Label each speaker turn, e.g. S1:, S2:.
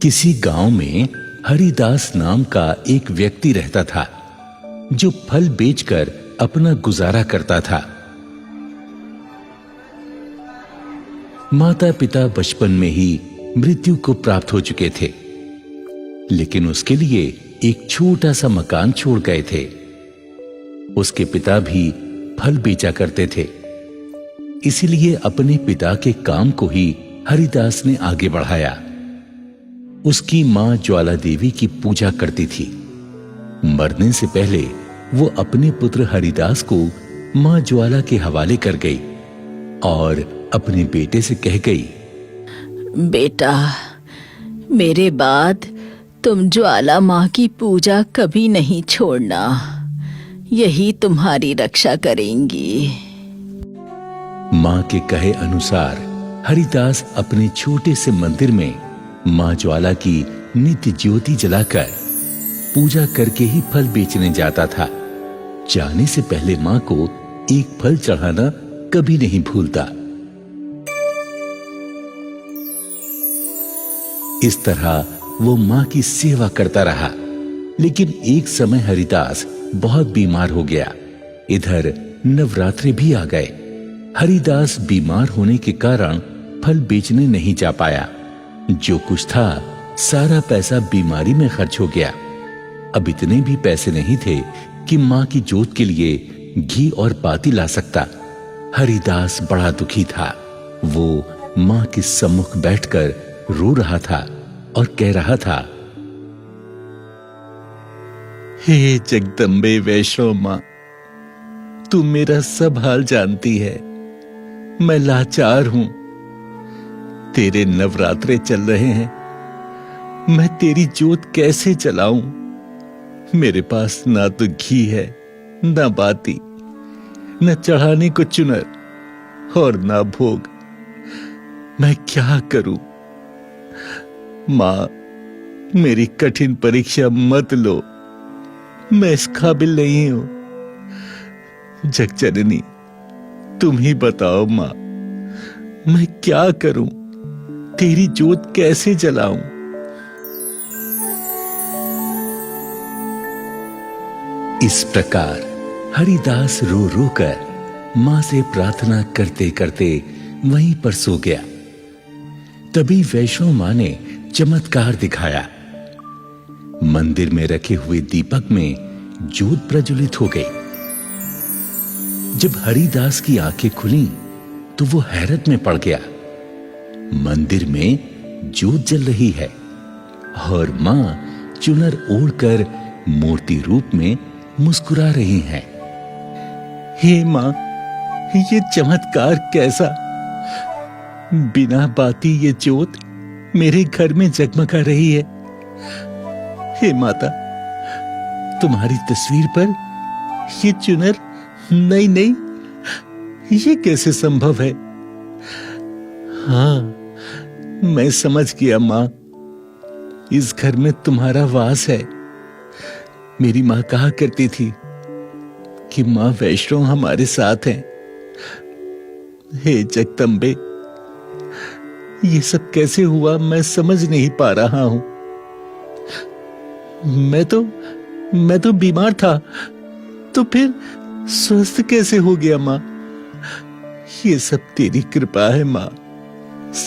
S1: किसी गांव में हरिदास नाम का एक व्यक्ति रहता था जो फल बेचकर अपना गुजारा करता था। माता पिता बचपन में ही मृत्यु को प्राप्त हो चुके थे, लेकिन उसके लिए एक छोटा सा मकान छोड़ गए थे। उसके पिता भी फल बेचा करते थे, इसीलिए अपने पिता के काम को ही हरिदास ने आगे बढ़ाया। उसकी मां ज्वाला देवी की पूजा करती थी। मरने से पहले वो अपने पुत्र हरिदास को मां ज्वाला के हवाले कर गई और अपने बेटे से कह गई,
S2: बेटा, मेरे बाद तुम ज्वाला माँ की पूजा कभी नहीं छोड़ना, यही तुम्हारी रक्षा करेंगी।
S1: मां के कहे अनुसार हरिदास अपने छोटे से मंदिर में मां ज्वाला की नित्य ज्योति जलाकर पूजा करके ही फल बेचने जाता था। जाने से पहले मां को एक फल चढ़ाना कभी नहीं भूलता। इस तरह वो मां की सेवा करता रहा, लेकिन एक समय हरिदास बहुत बीमार हो गया। इधर नवरात्रे भी आ गए। हरिदास बीमार होने के कारण फल बेचने नहीं जा पाया। जो कुछ था सारा पैसा बीमारी में खर्च हो गया। अब इतने भी पैसे नहीं थे कि मां की जोत के लिए घी और बाती ला सकता। हरिदास बड़ा दुखी था। वो मां के सम्मुख बैठकर रो रहा था और कह रहा था, हे जगदम्बे वैष्णो मां, तू मेरा सब हाल जानती है। मैं लाचार हूं। तेरे नवरात्रे चल रहे हैं, मैं तेरी जोत कैसे जलाऊं? मेरे पास ना तो घी है, ना बाती, न चढ़ाने को चुनर और ना भोग। मैं क्या करूं? मां, मेरी कठिन परीक्षा मत लो, मैं इस काबिल नहीं हूं। जगजननी, तुम ही बताओ मां, मैं क्या करूं? तेरी जोत कैसे जलाऊं? इस प्रकार हरिदास रो रो कर मां से प्रार्थना करते करते वहीं पर सो गया। तभी वैष्णो मां ने चमत्कार दिखाया। मंदिर में रखे हुए दीपक में जोत प्रज्वलित हो गई। जब हरिदास की आंखें खुली तो वो हैरत में पड़ गया। मंदिर में जोत जल रही है और मां चुनर ओढ़कर मूर्ति रूप में मुस्कुरा रही हैं। हे मां, ये चमत्कार कैसा? बिना बाती ये जोत मेरे घर में जगमगा रही है। हे माता, तुम्हारी तस्वीर पर ये चुनर नहीं, ये कैसे संभव है? हाँ, मैं समझ गया मां, इस घर में तुम्हारा वास है। मेरी मां कहा करती थी कि मां वैष्णो हमारे साथ हैं। हे जगदम्बे, ये सब कैसे हुआ मैं समझ नहीं पा रहा हूं। मैं तो बीमार था, तो फिर स्वस्थ कैसे हो गया मां? ये सब तेरी कृपा है मां।